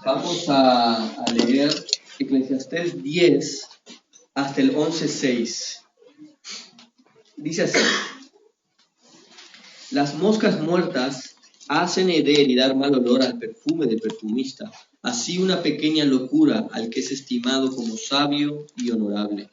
Vamos a leer Eclesiastés 10 hasta el 11:6. Dice así: las moscas muertas hacen heder y dar mal olor al perfume del perfumista, así una pequeña locura al que es estimado como sabio y honorable.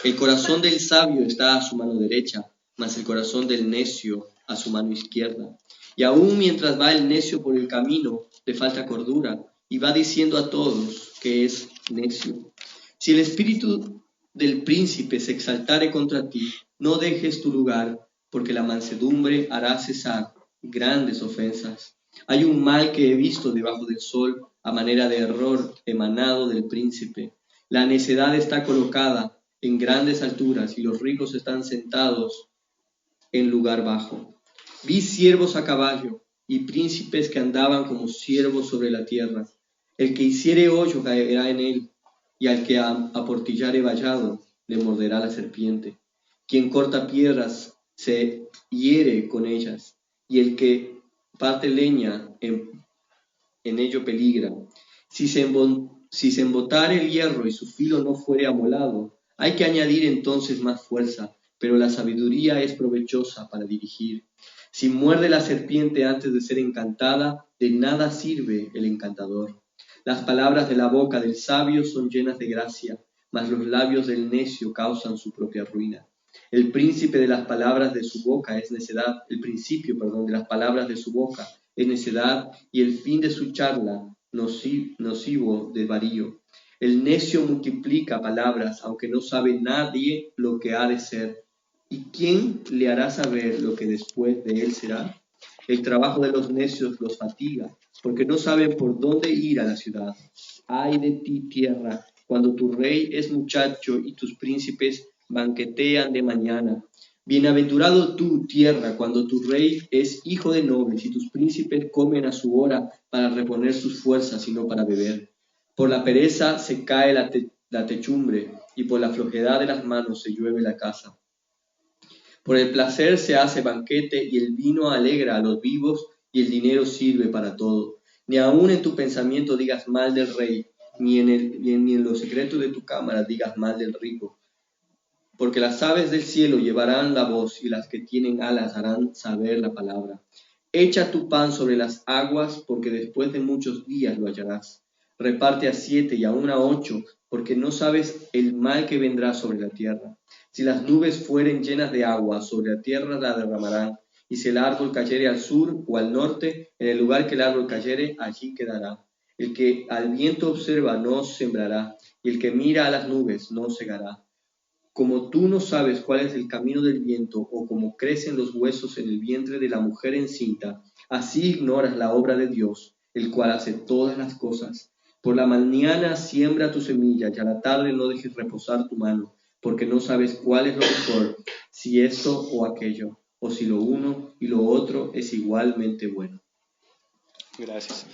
El corazón del sabio está a su mano derecha, mas el corazón del necio a su mano izquierda. Y aún mientras va el necio por el camino, le falta cordura, y va diciendo a todos que es necio. Si el espíritu del príncipe se exaltare contra ti, no dejes tu lugar, porque la mansedumbre hará cesar grandes ofensas. Hay un mal que he visto debajo del sol, a manera de error emanado del príncipe. La necedad está colocada en grandes alturas, y los ricos están sentados en lugar bajo. Vi siervos a caballo, y príncipes que andaban como siervos sobre la tierra. El que hiciere hoyo caerá en él, y al que aportillare vallado le morderá la serpiente. Quien corta piedras se hiere con ellas, y el que parte leña en ello peligra. Si se embotare el hierro y su filo no fuere amolado, hay que añadir entonces más fuerza, pero la sabiduría es provechosa para dirigir. Si muerde la serpiente antes de ser encantada, de nada sirve el encantador. Las palabras de la boca del sabio son llenas de gracia, mas los labios del necio causan su propia ruina. El príncipe de las palabras de su boca es necedad, el principio, de las palabras de su boca es necedad, y el fin de su charla nocivo de varío. El necio multiplica palabras, aunque no sabe nadie lo que ha de ser. ¿Y quién le hará saber lo que después de él será? El trabajo de los necios los fatiga, porque no saben por dónde ir a la ciudad. Ay de ti, tierra, cuando tu rey es muchacho y tus príncipes banquetean de mañana. Bienaventurado tú, tierra, cuando tu rey es hijo de nobles y tus príncipes comen a su hora para reponer sus fuerzas y no para beber. Por la pereza se cae la techumbre, y por la flojedad de las manos se llueve la casa. Por el placer se hace banquete, y el vino alegra a los vivos, y el dinero sirve para todo. Ni aun en tu pensamiento digas mal del rey, ni en lo secreto de tu cámara digas mal del rico. Porque las aves del cielo llevarán la voz, y las que tienen alas harán saber la palabra. Echa tu pan sobre las aguas, porque después de muchos días lo hallarás. Reparte a 7 y aun a 8, porque no sabes el mal que vendrá sobre la tierra. Si las nubes fueren llenas de agua, sobre la tierra la derramarán. Y si el árbol cayere al sur o al norte, en el lugar que el árbol cayere, allí quedará. El que al viento observa no sembrará, y el que mira a las nubes no segará. Como tú no sabes cuál es el camino del viento, o cómo crecen los huesos en el vientre de la mujer encinta, así ignoras la obra de Dios, el cual hace todas las cosas. Por la mañana siembra tu semilla, y a la tarde no dejes reposar tu mano, porque no sabes cuál es lo mejor, si esto o aquello, o si lo uno y lo otro es igualmente bueno. Gracias.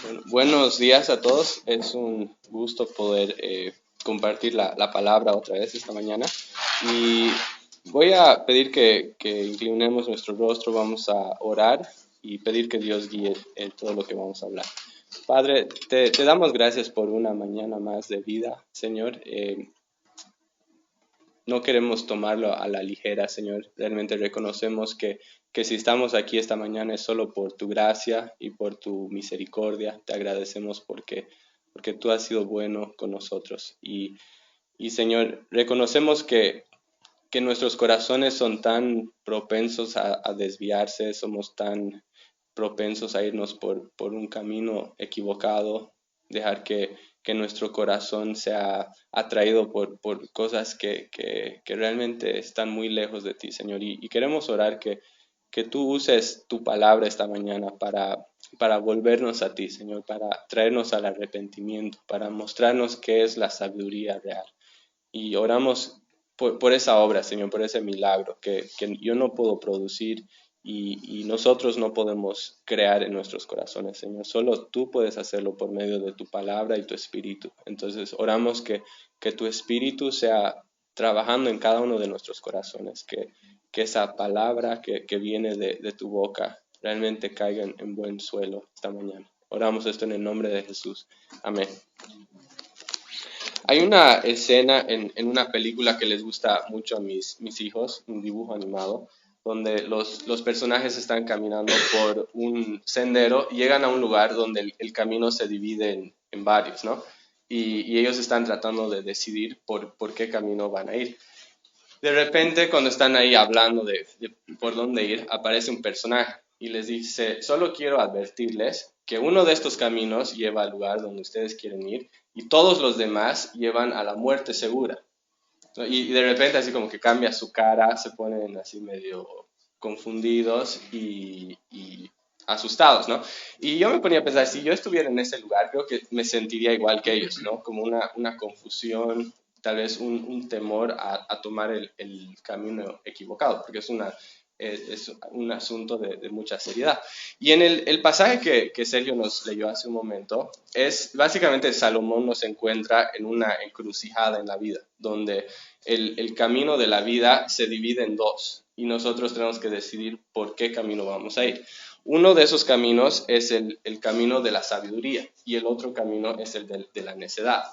Bueno, buenos días a todos. Es un gusto poder compartir la palabra otra vez esta mañana. Y voy a pedir que inclinemos nuestro rostro, vamos a orar y pedir que Dios guíe en todo lo que vamos a hablar. Padre, te damos gracias por una mañana más de vida, Señor. No queremos tomarlo a la ligera, Señor. Realmente reconocemos que si estamos aquí esta mañana es solo por tu gracia y por tu misericordia. Te agradecemos porque tú has sido bueno con nosotros. Y Señor, reconocemos que nuestros corazones son tan propensos a desviarse, somos tan propensos a irnos por un camino equivocado, dejar que nuestro corazón sea atraído por cosas que realmente están muy lejos de ti, Señor. Y queremos orar que tú uses tu palabra esta mañana para volvernos a ti, Señor, para traernos al arrepentimiento, para mostrarnos qué es la sabiduría real. Y oramos por esa obra, Señor, por ese milagro que yo no puedo producir y nosotros no podemos crear en nuestros corazones, Señor. Solo tú puedes hacerlo por medio de tu palabra y tu espíritu. Entonces oramos que tu espíritu sea trabajando en cada uno de nuestros corazones, que esa palabra que viene de tu boca realmente caiga en buen suelo esta mañana. Oramos esto en el nombre de Jesús. Amén. Hay una escena en una película que les gusta mucho a mis hijos, un dibujo animado, donde los personajes están caminando por un sendero y llegan a un lugar donde el camino se divide en varios, ¿no? Y ellos están tratando de decidir por qué camino van a ir. De repente, cuando están ahí hablando de por dónde ir, aparece un personaje y les dice, solo quiero advertirles que uno de estos caminos lleva al lugar donde ustedes quieren ir y todos los demás llevan a la muerte segura. ¿No? Y de repente así como que cambia su cara, se ponen así medio confundidos y asustados, ¿no? Y yo me ponía a pensar, si yo estuviera en ese lugar, creo que me sentiría igual que ellos, ¿no? Como una confusión, tal vez un temor a tomar el camino equivocado, porque es un asunto de mucha seriedad. Y en el pasaje que Sergio nos leyó hace un momento, es básicamente Salomón nos encuentra en una encrucijada en la vida, donde el camino de la vida se divide en dos y nosotros tenemos que decidir por qué camino vamos a ir. Uno de esos caminos es el camino de la sabiduría y el otro camino es el de la necedad.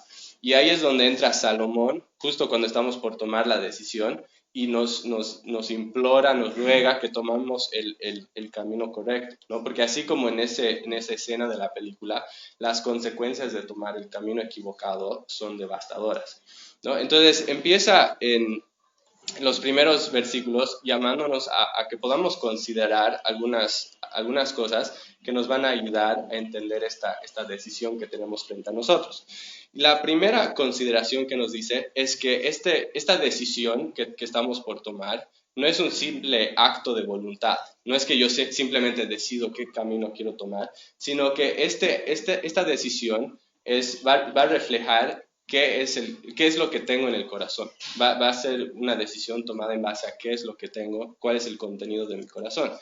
Y ahí es donde entra Salomón, justo cuando estamos por tomar la decisión, y nos implora, nos ruega que tomamos el camino correcto, ¿no? Porque así como en esa escena de la película, las consecuencias de tomar el camino equivocado son devastadoras, ¿no? Entonces empieza en los primeros versículos llamándonos a que podamos considerar algunas cosas que nos van a ayudar a entender esta decisión que tenemos frente a nosotros. La primera consideración que nos dice es que esta decisión que estamos por tomar no es un simple acto de voluntad, no es que yo simplemente decido qué camino quiero tomar, sino que esta decisión va a reflejar qué es lo que tengo en el corazón. Va a ser una decisión tomada en base a qué es lo que tengo, cuál es el contenido de mi corazón.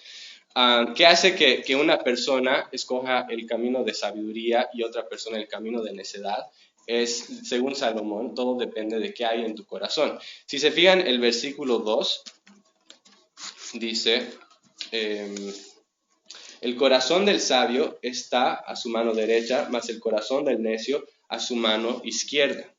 ¿Qué hace que una persona escoja el camino de sabiduría y otra persona el camino de necedad? Es, según Salomón, todo depende de qué hay en tu corazón. Si se fijan, el versículo 2 dice, el corazón del sabio está a su mano derecha, mas el corazón del necio a su mano izquierda.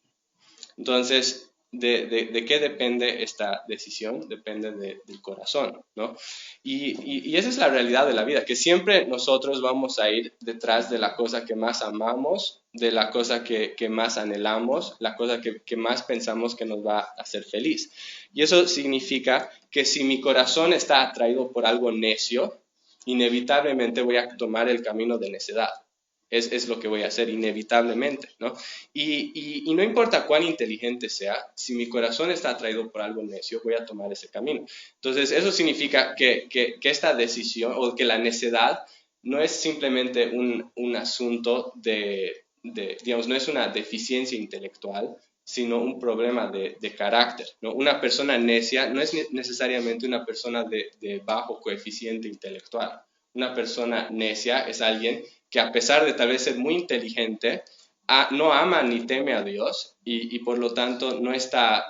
Entonces, ¿de qué depende esta decisión? Depende del corazón, ¿no? Y esa es la realidad de la vida, que siempre nosotros vamos a ir detrás de la cosa que más amamos, de la cosa que más anhelamos, la cosa que más pensamos que nos va a hacer feliz. Y eso significa que si mi corazón está atraído por algo necio, inevitablemente voy a tomar el camino de necedad. Es lo que voy a hacer inevitablemente, ¿no? Y no importa cuán inteligente sea, si mi corazón está atraído por algo necio, voy a tomar ese camino. Entonces, eso significa que esta decisión o que la necedad no es simplemente un asunto digamos, no es una deficiencia intelectual, sino un problema de carácter, ¿no? Una persona necia no es necesariamente una persona de bajo coeficiente intelectual. Una persona necia es alguien que a pesar de tal vez ser muy inteligente, no ama ni teme a Dios y por lo tanto no está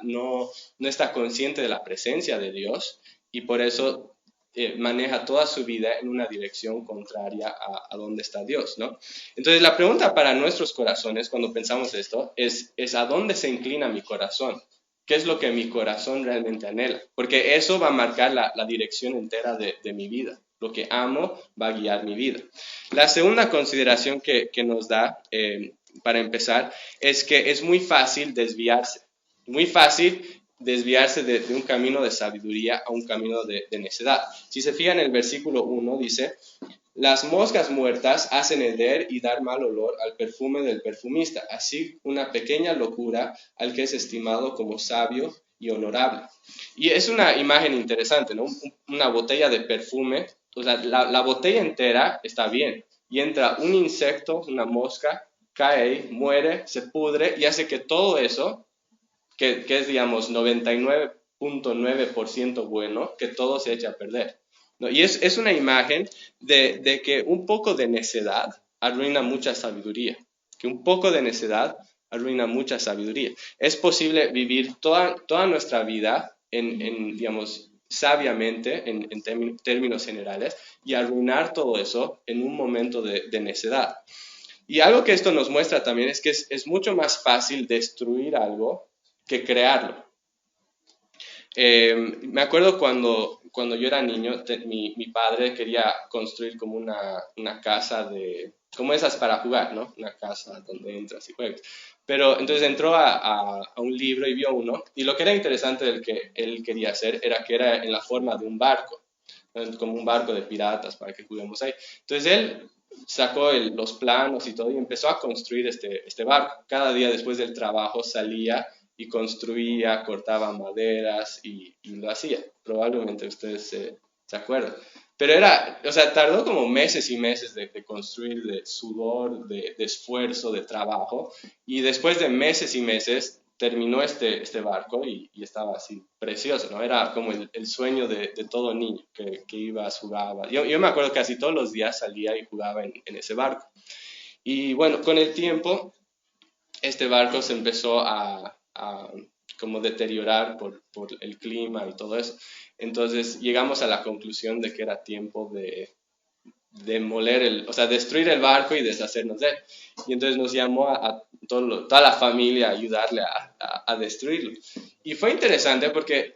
consciente de la presencia de Dios y por eso maneja toda su vida en una dirección contraria a donde está Dios, ¿no? Entonces la pregunta para nuestros corazones cuando pensamos esto es ¿a dónde se inclina mi corazón? ¿Qué es lo que mi corazón realmente anhela? Porque eso va a marcar la dirección entera de mi vida. Lo que amo va a guiar mi vida. La segunda consideración que nos da, para empezar, es que es muy fácil desviarse. Muy fácil desviarse de un camino de sabiduría a un camino de necedad. Si se fijan en el versículo 1, dice, las moscas muertas hacen heder y dar mal olor al perfume del perfumista, así una pequeña locura al que es estimado como sabio y honorable. Y es una imagen interesante, ¿no? Una botella de perfume, o sea, la botella entera está bien, y entra un insecto, una mosca, cae ahí, muere, se pudre y hace que todo eso, que es, digamos, 99.9% bueno, que todo se eche a perder, ¿no? Y es una imagen de que un poco de necedad arruina mucha sabiduría, que un poco de necedad arruina mucha sabiduría. Es posible vivir toda nuestra vida digamos, sabiamente, en términos generales, y arruinar todo eso en un momento de necedad. Y algo que esto nos muestra también es que es mucho más fácil destruir algo que crearlo. Me acuerdo cuando yo era niño, mi padre quería construir como una casa como esas para jugar, ¿no? Una casa donde entras y juegas. Pero entonces entró a un libro y vio uno, y lo que era interesante del que él quería hacer era que era en la forma de un barco, ¿no? Como un barco de piratas para que juguemos ahí. Entonces él sacó los planos y todo y empezó a construir este barco. Cada día después del trabajo salía y construía, cortaba maderas y lo hacía. Probablemente ustedes se acuerdan. Pero tardó como meses y meses de construir, de sudor, de esfuerzo, de trabajo. Y después de meses y meses terminó este barco y estaba así precioso, ¿no? Era como el sueño de todo niño que iba, jugaba. Yo me acuerdo que casi todos los días salía y jugaba en ese barco. Y bueno, con el tiempo, este barco se empezó a como deteriorar por el clima y todo eso. Entonces llegamos a la conclusión de que era tiempo de destruir el barco y deshacernos de él. Y entonces nos llamó a toda la familia a ayudarle a destruirlo. Y fue interesante porque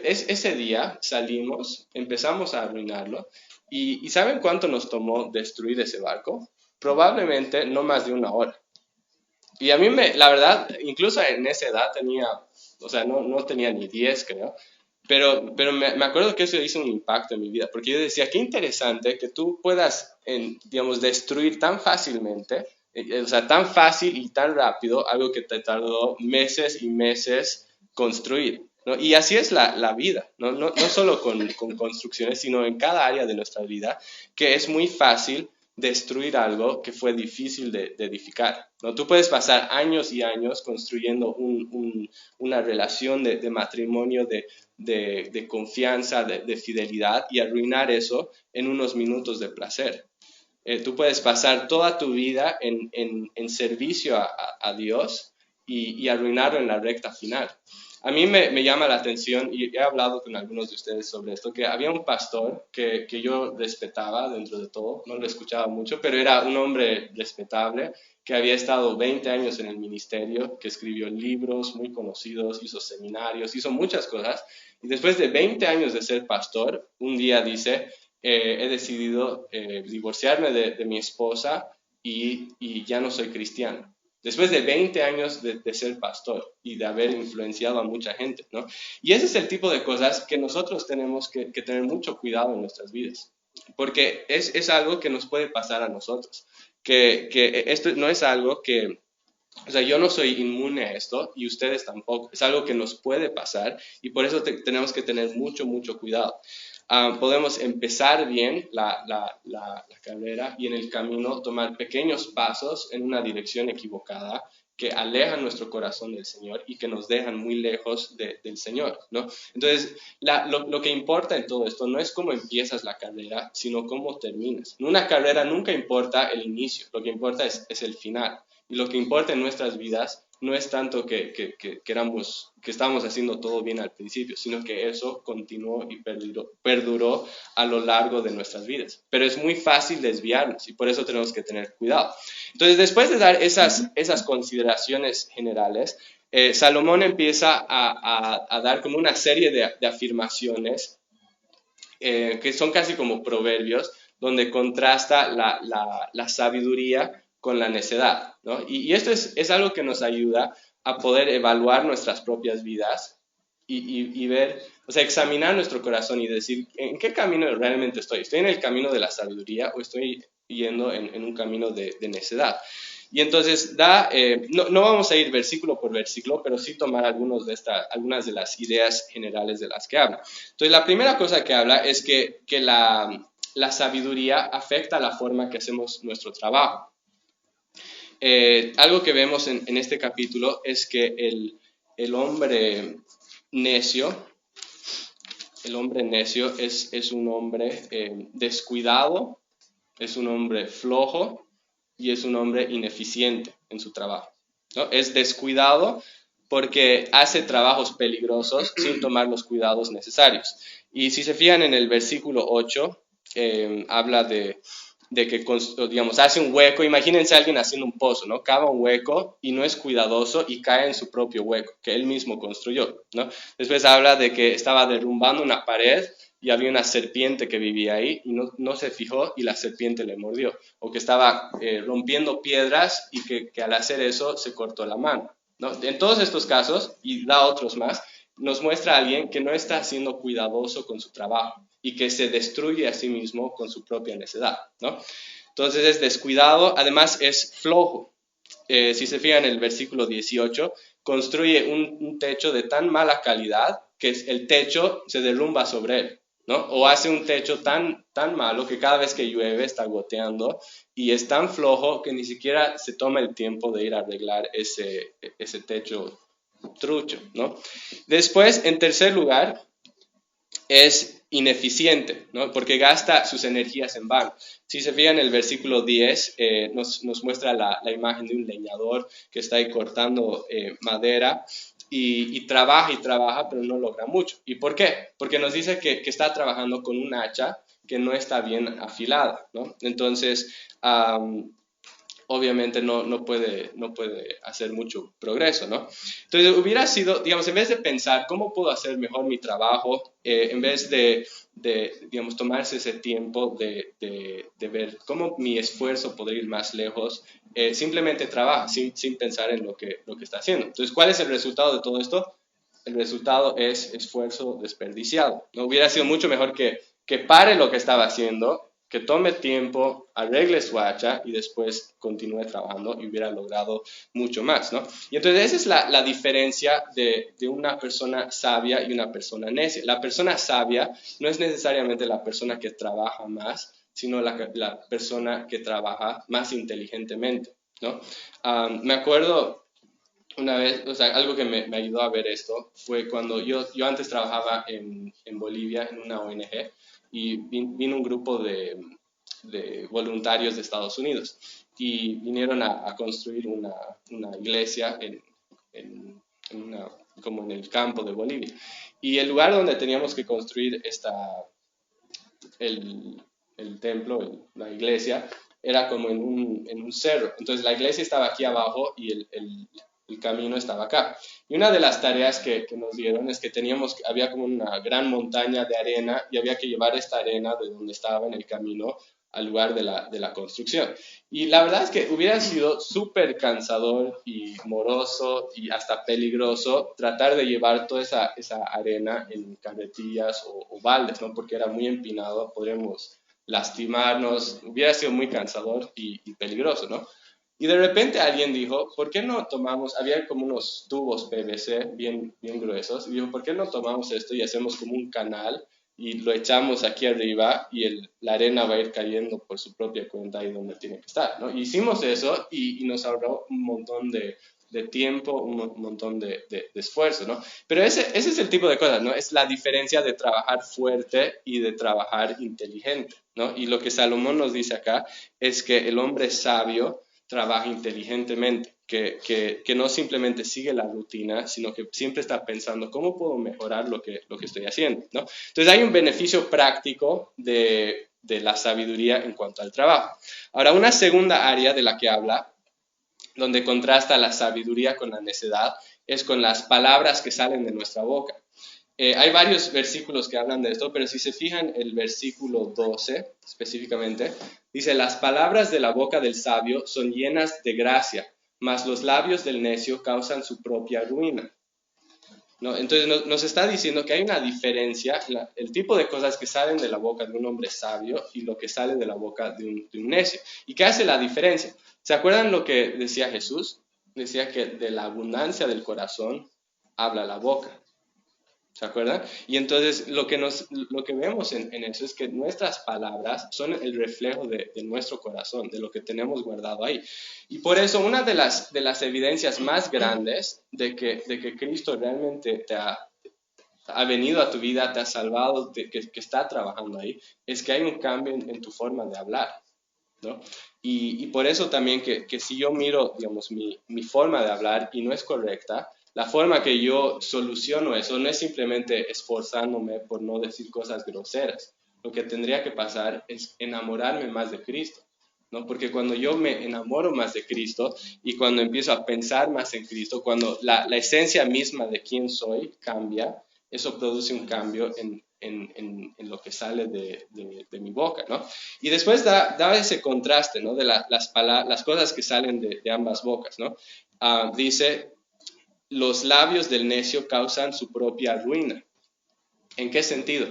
ese día salimos, empezamos a arruinarlo, y ¿saben cuánto nos tomó destruir ese barco? Probablemente no más de 1 hora. Y a mí, la verdad, incluso en esa edad no tenía ni 10, creo, pero me acuerdo que eso hizo un impacto en mi vida, porque yo decía, qué interesante que tú puedas, digamos, destruir tan fácilmente, tan fácil y tan rápido, algo que te tardó meses y meses construir, ¿no? Y así es la vida, no solo con construcciones, sino en cada área de nuestra vida, que es muy fácil destruir algo que fue difícil de edificar, ¿no? Tú puedes pasar años y años construyendo una relación de matrimonio, de confianza, de fidelidad, y arruinar eso en unos minutos de placer. Tú puedes pasar toda tu vida en servicio a Dios y arruinarlo en la recta final. A mí me llama la atención, y he hablado con algunos de ustedes sobre esto, que había un pastor que yo respetaba dentro de todo, no lo escuchaba mucho, pero era un hombre respetable, que había estado 20 años en el ministerio, que escribió libros muy conocidos, hizo seminarios, hizo muchas cosas, y después de 20 años de ser pastor, un día dice, he decidido divorciarme de mi esposa y ya no soy cristiano. Después de 20 años de ser pastor y de haber influenciado a mucha gente, ¿no? Y ese es el tipo de cosas que nosotros tenemos que tener mucho cuidado en nuestras vidas, porque es algo que nos puede pasar a nosotros, que esto no es algo que, yo no soy inmune a esto y ustedes tampoco, es algo que nos puede pasar, y por eso tenemos que tener mucho, mucho cuidado. Podemos empezar bien la carrera y en el camino tomar pequeños pasos en una dirección equivocada que alejan nuestro corazón del Señor y que nos dejan muy lejos del Señor, ¿no? Entonces, lo que importa en todo esto no es cómo empiezas la carrera, sino cómo terminas. En una carrera nunca importa el inicio, lo que importa es el final. Y lo que importa en nuestras vidas no es tanto que estábamos haciendo todo bien al principio, sino que eso continuó y perduró a lo largo de nuestras vidas. Pero es muy fácil desviarnos y por eso tenemos que tener cuidado. Entonces, después de dar esas consideraciones generales, Salomón empieza a dar como una serie de afirmaciones que son casi como proverbios, donde contrasta la sabiduría con la necedad, ¿no? Y esto es algo que nos ayuda a poder evaluar nuestras propias vidas y ver, examinar nuestro corazón y decir, ¿en qué camino realmente estoy? ¿Estoy en el camino de la sabiduría o estoy yendo en un camino de necedad? Y entonces no vamos a ir versículo por versículo, pero sí tomar algunas de las ideas generales de las que habla. Entonces, la primera cosa que habla es que la sabiduría afecta la forma que hacemos nuestro trabajo. Algo que vemos en este capítulo es que el hombre necio es un hombre descuidado, es un hombre flojo y es un hombre ineficiente en su trabajo, ¿no? Es descuidado porque hace trabajos peligrosos sin tomar los cuidados necesarios. Y si se fijan en el versículo 8, habla de que, digamos, hace un hueco. Imagínense a alguien haciendo un pozo, ¿no? Cava un hueco y no es cuidadoso y cae en su propio hueco, que él mismo construyó, ¿no? Después habla de que estaba derrumbando una pared y había una serpiente que vivía ahí y no se fijó y la serpiente le mordió. O que estaba rompiendo piedras y que al hacer eso se cortó la mano, ¿no? En todos estos casos, y da otros más, nos muestra a alguien que no está siendo cuidadoso con su trabajo y que se destruye a sí mismo con su propia necedad, ¿no? Entonces es descuidado, además es flojo. Si se fijan en el versículo 18, construye un techo de tan mala calidad que el techo se derrumba sobre él, ¿no? O hace un techo tan malo que cada vez que llueve está goteando y es tan flojo que ni siquiera se toma el tiempo de ir a arreglar ese techo trucho, ¿no? Después, en tercer lugar, es ineficiente, ¿no? Porque gasta sus energías en vano. Si se fijan en el versículo 10, nos muestra la imagen de un leñador que está ahí cortando madera y trabaja, pero no logra mucho. ¿Y por qué? Porque nos dice que está trabajando con un hacha que no está bien afilada, ¿no? Entonces, obviamente no puede hacer mucho progreso, ¿no? Entonces hubiera sido, digamos, en vez de pensar cómo puedo hacer mejor mi trabajo, en vez de, digamos, tomarse ese tiempo de ver cómo mi esfuerzo podría ir más lejos, simplemente trabaja sin pensar en lo que está haciendo. Entonces, ¿cuál es el resultado de todo esto? El resultado es esfuerzo desperdiciado, ¿no? Hubiera sido mucho mejor que pare lo que estaba haciendo, que tome tiempo, arregle su hacha y después continúe trabajando y hubiera logrado mucho más, ¿no? Y entonces esa es la diferencia de una persona sabia y una persona necia. La persona sabia no es necesariamente la persona que trabaja más, sino la persona que trabaja más inteligentemente, ¿no? Me acuerdo una vez, o sea, algo que me ayudó a ver esto fue cuando yo antes trabajaba en Bolivia en una ONG y vino un grupo de voluntarios de Estados Unidos y vinieron a construir una iglesia como en el campo de Bolivia. Y el lugar donde teníamos que construir el templo, la iglesia, era como en un cerro. Entonces la iglesia estaba aquí abajo y el camino estaba acá. Y una de las tareas que nos dieron es que había como una gran montaña de arena y había que llevar esta arena de donde estaba en el camino al lugar de la construcción. Y la verdad es que hubiera sido súper cansador y moroso y hasta peligroso tratar de llevar toda esa arena en carretillas o baldes, ¿no? Porque era muy empinado, podríamos lastimarnos, hubiera sido muy cansador y peligroso, ¿no? Y de repente alguien dijo, ¿por qué no tomamos, había como unos tubos PVC bien gruesos, y dijo, ¿por qué no tomamos esto y hacemos como un canal y lo echamos aquí arriba y la arena va a ir cayendo por su propia cuenta ahí donde tiene que estar, ¿no? Hicimos eso y nos ahorró un montón de tiempo, un montón de esfuerzo, ¿no? Pero ese es el tipo de cosas, ¿no? Es la diferencia de trabajar fuerte y de trabajar inteligente, ¿no? Y lo que Salomón nos dice acá es que el hombre sabio trabaja inteligentemente, que no simplemente sigue la rutina, sino que siempre está pensando cómo puedo mejorar lo que estoy haciendo, ¿no? Entonces hay un beneficio práctico de la sabiduría en cuanto al trabajo. Ahora, una segunda área de la que habla, donde contrasta la sabiduría con la necedad, es con las palabras que salen de nuestra boca. Hay varios versículos que hablan de esto, pero si se fijan el versículo 12 específicamente, dice, las palabras de la boca del sabio son llenas de gracia, mas los labios del necio causan su propia ruina, ¿no? Entonces nos está diciendo que hay una diferencia, el tipo de cosas que salen de la boca de un hombre sabio y lo que sale de la boca de un necio. ¿Y qué hace la diferencia? ¿Se acuerdan lo que decía Jesús? Decía que de la abundancia del corazón habla la boca. ¿Se acuerdan? Y entonces lo que vemos en eso es que nuestras palabras son el reflejo de nuestro corazón, de lo que tenemos guardado ahí. Y por eso una de las evidencias más grandes de que Cristo realmente ha venido a tu vida, te ha salvado, que está trabajando ahí, es que hay un cambio en tu forma de hablar, ¿no? Y por eso también que si yo miro, digamos, mi forma de hablar y no es correcta, la forma que yo soluciono eso no es simplemente esforzándome por no decir cosas groseras, lo que tendría que pasar es enamorarme más de Cristo, ¿no? Porque cuando yo me enamoro más de Cristo y cuando empiezo a pensar más en Cristo, cuando la esencia misma de quién soy cambia, eso produce un cambio en lo que sale de mi boca, ¿no? Y después da ese contraste, ¿no? De las cosas que salen de ambas bocas, ¿no? Dice, los labios del necio causan su propia ruina. ¿En qué sentido?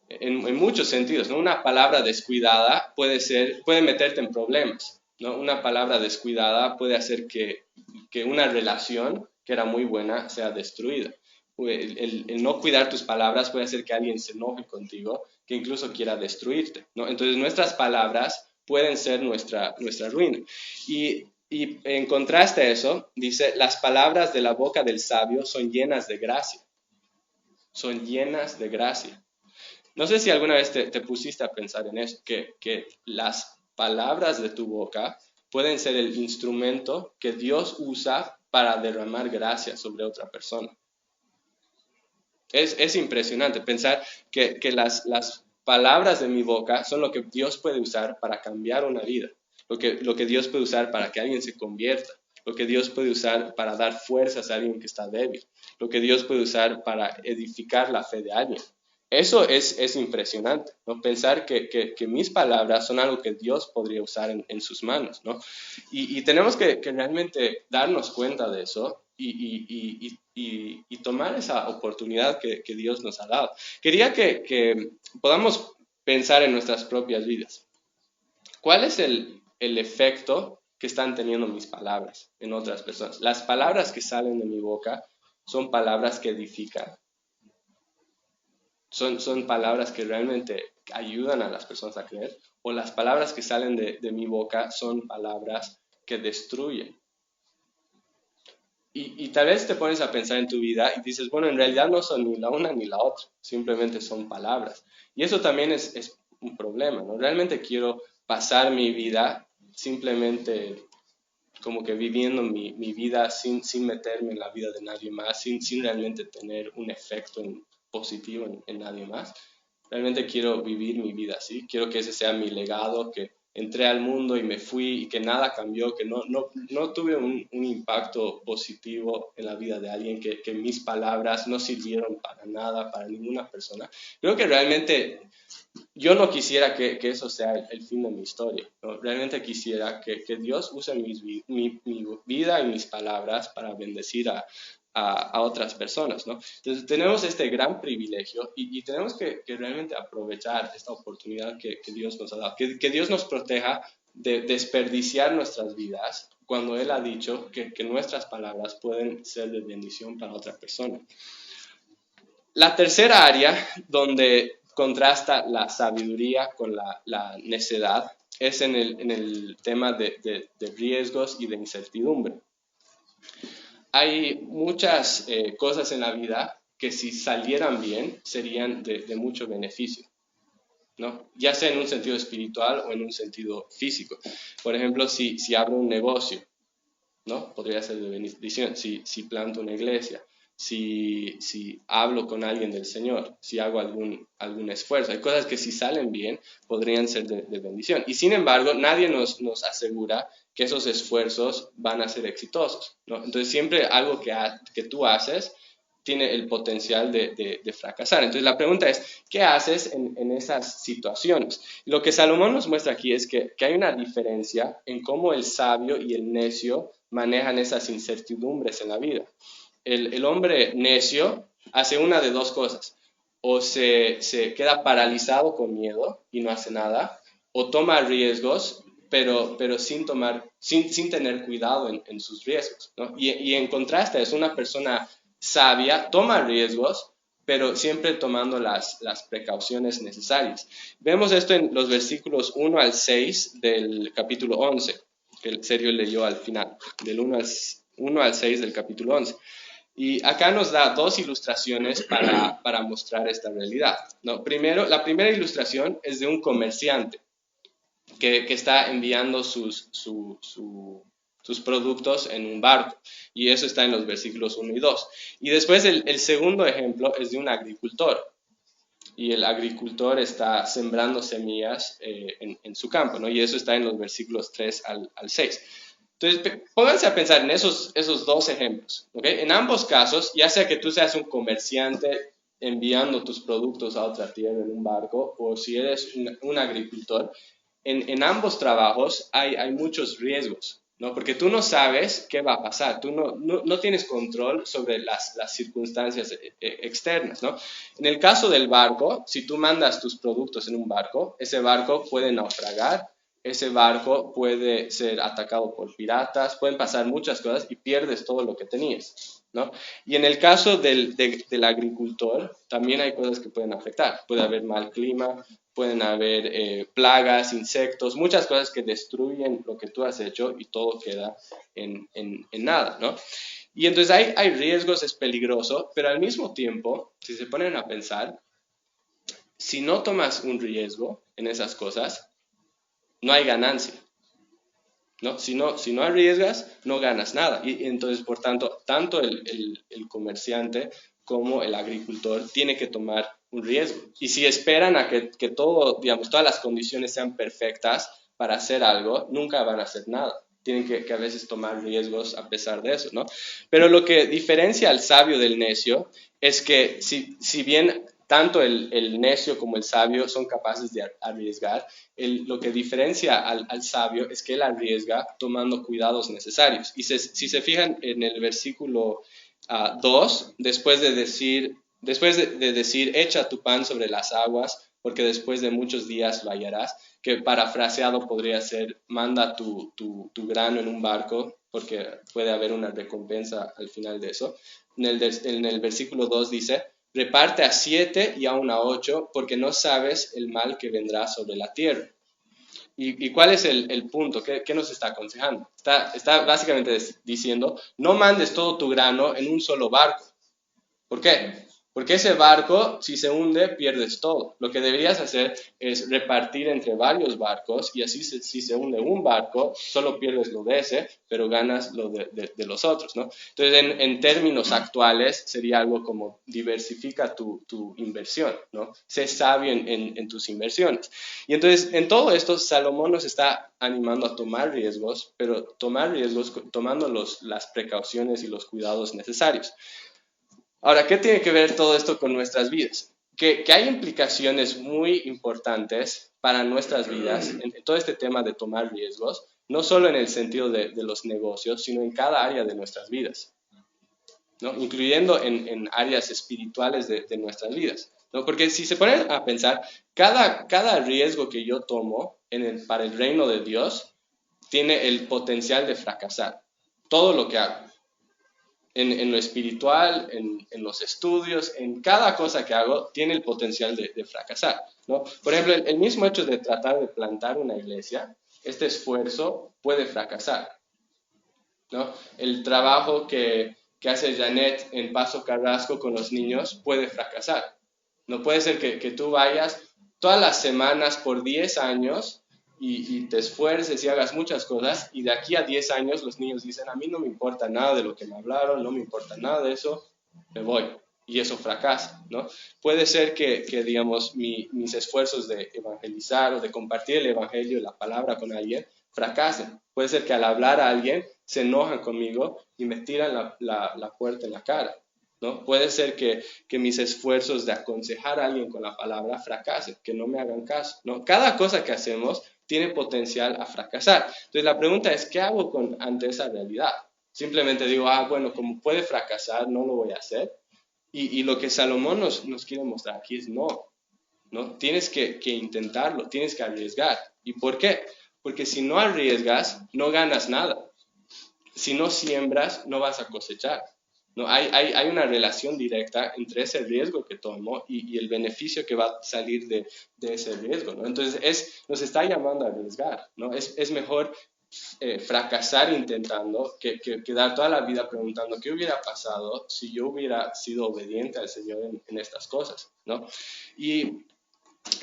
En muchos sentidos, ¿no? Una palabra descuidada puede meterte en problemas, ¿no? Una palabra descuidada puede hacer que una relación que era muy buena sea destruida. El no cuidar tus palabras puede hacer que alguien se enoje contigo, que incluso quiera destruirte, ¿no? Entonces nuestras palabras pueden ser nuestra ruina. Y en contraste a eso, dice, las palabras de la boca del sabio son llenas de gracia. Son llenas de gracia. No sé si alguna vez te pusiste a pensar en eso, que las palabras de tu boca pueden ser el instrumento que Dios usa para derramar gracia sobre otra persona. Es impresionante pensar que las palabras de mi boca son lo que Dios puede usar para cambiar una vida, lo que Dios puede usar para que alguien se convierta, lo que Dios puede usar para dar fuerzas a alguien que está débil, lo que Dios puede usar para edificar la fe de alguien. Eso es impresionante, ¿no? Pensar que mis palabras son algo que Dios podría usar en sus manos, ¿no? Y tenemos que realmente darnos cuenta de eso y tomar esa oportunidad que Dios nos ha dado. Quería que podamos pensar en nuestras propias vidas. ¿Cuál es el efecto que están teniendo mis palabras en otras personas? Las palabras que salen de mi boca son palabras que edifican. Son palabras que realmente ayudan a las personas a creer, o las palabras que salen de mi boca son palabras que destruyen. Y tal vez te pones a pensar en tu vida y dices, bueno, en realidad no son ni la una ni la otra, simplemente son palabras. Y eso también es un problema, ¿no? Realmente quiero pasar mi vida simplemente como que viviendo mi vida sin meterme en la vida de nadie más, sin realmente tener un efecto positivo en nadie más. Realmente quiero vivir mi vida así, quiero que ese sea mi legado, que entré al mundo y me fui y que nada cambió, que no tuve un impacto positivo en la vida de alguien, que mis palabras no sirvieron para nada, para ninguna persona. Creo que realmente yo no quisiera que eso sea el fin de mi historia, ¿no? Realmente quisiera que Dios use mi vida y mis palabras para bendecir a otras personas, ¿no? Entonces tenemos este gran privilegio y tenemos que realmente aprovechar esta oportunidad que Dios nos ha dado, que Dios nos proteja de desperdiciar nuestras vidas cuando Él ha dicho que nuestras palabras pueden ser de bendición para otra persona. La tercera área donde contrasta la sabiduría con la necedad es en el tema de riesgos y de incertidumbre. Hay muchas cosas en la vida que si salieran bien serían de mucho beneficio, ¿no? Ya sea en un sentido espiritual o en un sentido físico. Por ejemplo, si abro un negocio, ¿no? Podría ser de bendición. Si planto una iglesia, si hablo con alguien del Señor, si hago algún esfuerzo. Hay cosas que si salen bien podrían ser de bendición. Y sin embargo, nadie nos asegura que esos esfuerzos van a ser exitosos, ¿no? Entonces siempre algo que tú haces tiene el potencial de fracasar. Entonces la pregunta es, ¿qué haces en esas situaciones? Lo que Salomón nos muestra aquí es que hay una diferencia en cómo el sabio y el necio manejan esas incertidumbres en la vida. El hombre necio hace una de dos cosas: o se queda paralizado con miedo y no hace nada, o toma riesgos, pero sin tener cuidado en sus riesgos, ¿no? Y en contraste, es una persona sabia, toma riesgos, pero siempre tomando las precauciones necesarias. Vemos esto en los versículos 1 al 6 del capítulo 11, que Sergio leyó al final, del 1 al 6 del capítulo 11. Y acá nos da dos ilustraciones para mostrar esta realidad, ¿no? Primero, la primera ilustración es de un comerciante que está enviando sus productos en un barco, y eso está en los versículos 1 y 2. Y después el segundo ejemplo es de un agricultor y el agricultor está sembrando semillas en su campo, ¿no? Y eso está en los versículos 3 al 6. Entonces, pónganse a pensar en esos dos ejemplos, ¿ok? En ambos casos, ya sea que tú seas un comerciante enviando tus productos a otra tierra en un barco, o si eres un agricultor, en ambos trabajos hay muchos riesgos, ¿no? Porque tú no sabes qué va a pasar, tú no tienes control sobre las circunstancias externas, ¿no? En el caso del barco, si tú mandas tus productos en un barco, ese barco puede naufragar, ese barco puede ser atacado por piratas, pueden pasar muchas cosas y pierdes todo lo que tenías, ¿no? Y en el caso del agricultor, también hay cosas que pueden afectar. Puede haber mal clima, pueden haber plagas, insectos, muchas cosas que destruyen lo que tú has hecho y todo queda en nada, ¿no? Y entonces hay riesgos, es peligroso, pero al mismo tiempo, si se ponen a pensar, si no tomas un riesgo en esas cosas, no hay ganancia, ¿no? Si no arriesgas, no ganas nada. Y entonces, por tanto, tanto el comerciante como el agricultor tiene que tomar un riesgo. Y si esperan a que todo, digamos, todas las condiciones sean perfectas para hacer algo, nunca van a hacer nada. Tienen que a veces tomar riesgos a pesar de eso, ¿no? Pero lo que diferencia al sabio del necio es que si bien tanto el necio como el sabio son capaces de arriesgar, lo que diferencia al sabio es que él arriesga tomando cuidados necesarios. Y si se fijan en el versículo 2, después de decir, echa tu pan sobre las aguas, porque después de muchos días lo hallarás, que parafraseado podría ser, manda tu grano en un barco, porque puede haber una recompensa al final de eso. En el versículo 2 dice, reparte a 7 y aún a 8, porque no sabes el mal que vendrá sobre la tierra. ¿Y cuál es el punto? ¿Qué nos está aconsejando? Está básicamente diciendo, no mandes todo tu grano en un solo barco. ¿Por qué? Porque ese barco, si se hunde, pierdes todo. Lo que deberías hacer es repartir entre varios barcos y así si se hunde un barco, solo pierdes lo de ese, pero ganas lo de los otros, ¿no? Entonces, en términos actuales, sería algo como diversifica tu inversión, ¿no? Sé sabio en tus inversiones. Y entonces, en todo esto, Salomón nos está animando a tomar riesgos, pero tomar riesgos tomando las precauciones y los cuidados necesarios. Ahora, ¿qué tiene que ver todo esto con nuestras vidas? Que hay implicaciones muy importantes para nuestras vidas en todo este tema de tomar riesgos, no solo en el sentido de los negocios, sino en cada área de nuestras vidas, ¿no? Incluyendo en áreas espirituales de nuestras vidas, ¿no? Porque si se ponen a pensar, cada riesgo que yo tomo para el reino de Dios tiene el potencial de fracasar. Todo lo que hago. En lo espiritual, en los estudios, en cada cosa que hago, tiene el potencial de fracasar, ¿no? Por ejemplo, el mismo hecho de tratar de plantar una iglesia, este esfuerzo puede fracasar, ¿no? El trabajo que hace Janet en Paso Carrasco con los niños puede fracasar. No puede ser que tú vayas todas las semanas por 10 años y te esfuerces y hagas muchas cosas y de aquí a 10 años los niños dicen, a mí no me importa nada de lo que me hablaron, no me importa nada de eso, me voy. Y eso fracasa, ¿no? Puede ser que digamos, mis esfuerzos de evangelizar o de compartir el evangelio, la palabra con alguien, fracasen. Puede ser que al hablar a alguien se enojan conmigo y me tiran la puerta en la cara, ¿no? Puede ser que mis esfuerzos de aconsejar a alguien con la palabra fracasen, que no me hagan caso, ¿no? Cada cosa que hacemos tiene potencial a fracasar. Entonces la pregunta es, ¿qué hago ante esa realidad? Simplemente digo, bueno, como puede fracasar, no lo voy a hacer. Y lo que Salomón nos quiere mostrar aquí es no. Tienes que intentarlo, tienes que arriesgar. ¿Y por qué? Porque si no arriesgas, no ganas nada. Si no siembras, no vas a cosechar. ¿No? Hay una relación directa entre ese riesgo que tomo y el beneficio que va a salir de ese riesgo, ¿no? Entonces, nos está llamando a arriesgar, ¿no? Es mejor fracasar intentando que dar toda la vida preguntando qué hubiera pasado si yo hubiera sido obediente al Señor en estas cosas, ¿no? Y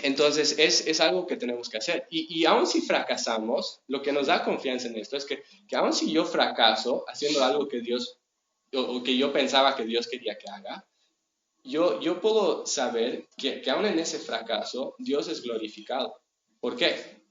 entonces es algo que tenemos que hacer. Y aun si fracasamos, lo que nos da confianza en esto es que aun si yo fracaso haciendo algo que Dios o que yo pensaba que Dios quería que haga, yo puedo saber que aún en ese fracaso, Dios es glorificado. ¿Por qué?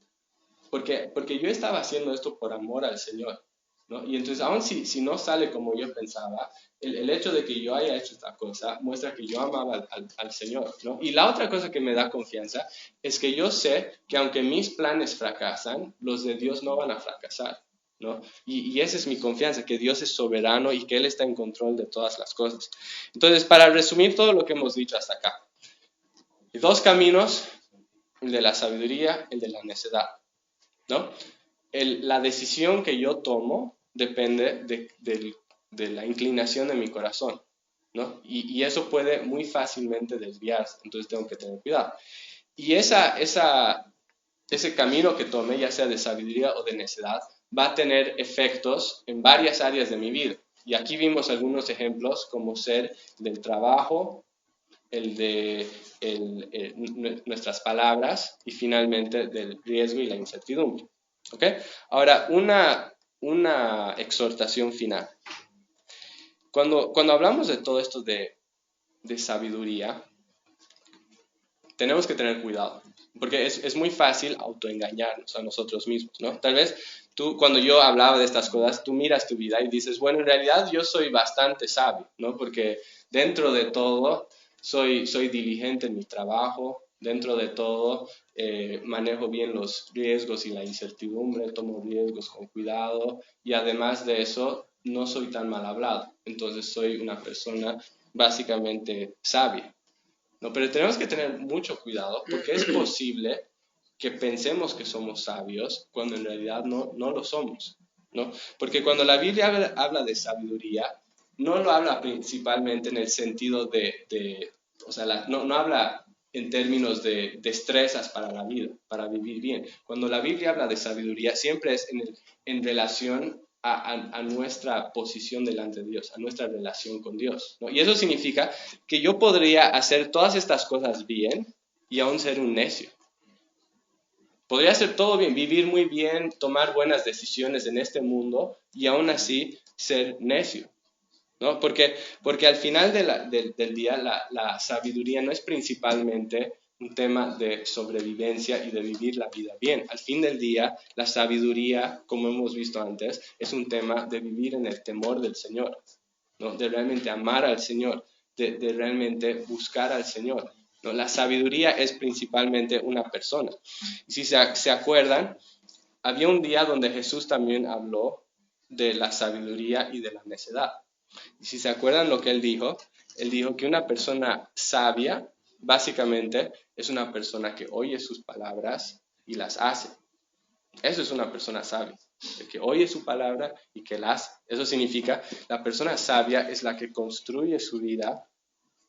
Porque yo estaba haciendo esto por amor al Señor, ¿no? Y entonces, aun si no sale como yo pensaba, el hecho de que yo haya hecho esta cosa muestra que yo amaba al Señor, ¿no? Y la otra cosa que me da confianza es que yo sé que aunque mis planes fracasan, los de Dios no van a fracasar, ¿no? Y esa es mi confianza, que Dios es soberano y que Él está en control de todas las cosas. Entonces, para resumir todo lo que hemos dicho hasta acá, hay dos caminos, el de la sabiduría, el de la necedad, ¿no? La decisión que yo tomo depende de la inclinación de mi corazón, ¿no? Y eso puede muy fácilmente desviarse, entonces tengo que tener cuidado. Y ese camino que tome, ya sea de sabiduría o de necedad, va a tener efectos en varias áreas de mi vida. Y aquí vimos algunos ejemplos como ser del trabajo, nuestras palabras y finalmente del riesgo y la incertidumbre. ¿Ok? Ahora, una exhortación final. Cuando hablamos de todo esto de sabiduría, tenemos que tener cuidado, porque es muy fácil autoengañarnos a nosotros mismos, ¿no? Tal vez tú, cuando yo hablaba de estas cosas, tú miras tu vida y dices, bueno, en realidad yo soy bastante sabio, ¿no? Porque dentro de todo soy diligente en mi trabajo, dentro de todo manejo bien los riesgos y la incertidumbre, tomo riesgos con cuidado y además de eso no soy tan mal hablado, entonces soy una persona básicamente sabia. No, pero tenemos que tener mucho cuidado porque es posible que pensemos que somos sabios cuando en realidad no lo somos, ¿no? Porque cuando la Biblia habla de sabiduría, no lo habla principalmente en el sentido o sea, no habla en términos de destrezas para la vida, para vivir bien. Cuando la Biblia habla de sabiduría, siempre es en relación a nuestra posición delante de Dios, a nuestra relación con Dios, ¿no? Y eso significa que yo podría hacer todas estas cosas bien y aún ser un necio. Podría hacer todo bien, vivir muy bien, tomar buenas decisiones en este mundo y aún así ser necio, ¿no? Porque al final del día la sabiduría no es principalmente un tema de sobrevivencia y de vivir la vida bien. Al fin del día, la sabiduría, como hemos visto antes, es un tema de vivir en el temor del Señor, ¿no? De realmente amar al Señor, de realmente buscar al Señor, ¿no? La sabiduría es principalmente una persona. Y si se acuerdan, había un día donde Jesús también habló de la sabiduría y de la necedad. Y si se acuerdan lo que él dijo que una persona sabia, básicamente, es una persona que oye sus palabras y las hace. Eso es una persona sabia, el que oye su palabra y que la hace. Eso significa, la persona sabia es la que construye su vida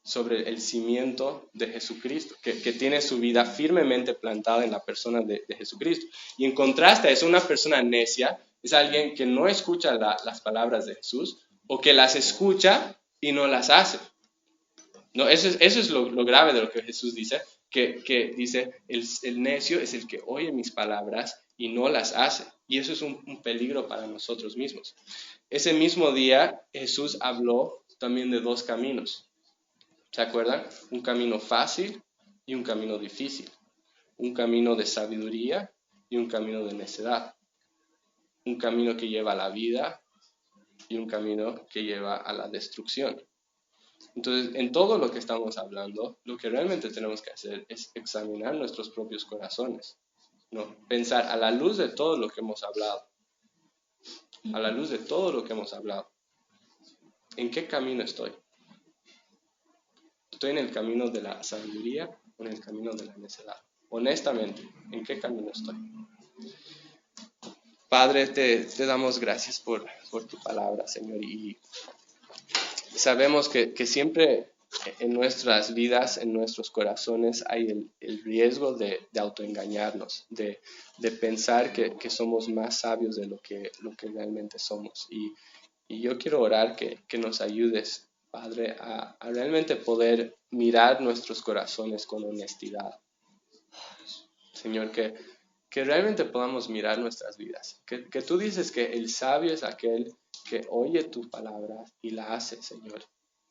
sobre el cimiento de Jesucristo, que tiene su vida firmemente plantada en la persona de Jesucristo. Y en contraste a eso, una persona necia es alguien que no escucha las palabras de Jesús o que las escucha y no las hace. No, eso es lo grave de lo que Jesús dice, que dice, el necio es el que oye mis palabras y no las hace. Y eso es un peligro para nosotros mismos. Ese mismo día Jesús habló también de dos caminos. ¿Se acuerdan? Un camino fácil y un camino difícil. Un camino de sabiduría y un camino de necedad. Un camino que lleva a la vida y un camino que lleva a la destrucción. Entonces, en todo lo que estamos hablando, lo que realmente tenemos que hacer es examinar nuestros propios corazones, ¿no? Pensar a la luz de todo lo que hemos hablado, a la luz de todo lo que hemos hablado, ¿en qué camino estoy? ¿Estoy en el camino de la sabiduría o en el camino de la necedad? Honestamente, ¿en qué camino estoy? Padre, te damos gracias por tu palabra, Señor, y sabemos que siempre en nuestras vidas, en nuestros corazones, hay el riesgo de autoengañarnos, de pensar que somos más sabios de lo que realmente somos. Y yo quiero orar que nos ayudes, Padre, a realmente poder mirar nuestros corazones con honestidad. Señor, que realmente podamos mirar nuestras vidas. Que tú dices que el sabio es aquel que oye tu palabra y la hace, Señor.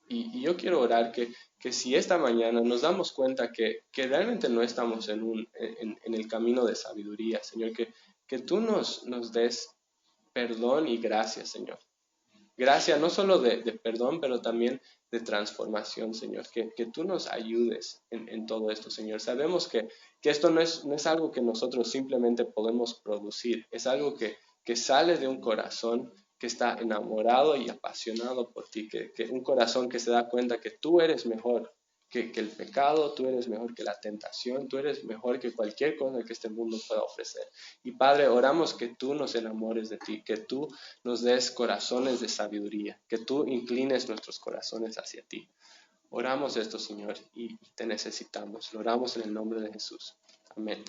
Y yo quiero orar que si esta mañana nos damos cuenta que realmente no estamos en el camino de sabiduría, Señor, que tú nos des perdón y gracia, Señor. Gracia no solo de perdón, pero también de transformación, Señor. Que tú nos ayudes en todo esto, Señor. Sabemos que esto no es algo que nosotros simplemente podemos producir, es algo que sale de un corazón que está enamorado y apasionado por ti, que un corazón que se da cuenta que tú eres mejor que el pecado, tú eres mejor que la tentación, tú eres mejor que cualquier cosa que este mundo pueda ofrecer. Y Padre, oramos que tú nos enamores de ti, que tú nos des corazones de sabiduría, que tú inclines nuestros corazones hacia ti. Oramos esto, Señor, y te necesitamos. Lo oramos en el nombre de Jesús. Amén.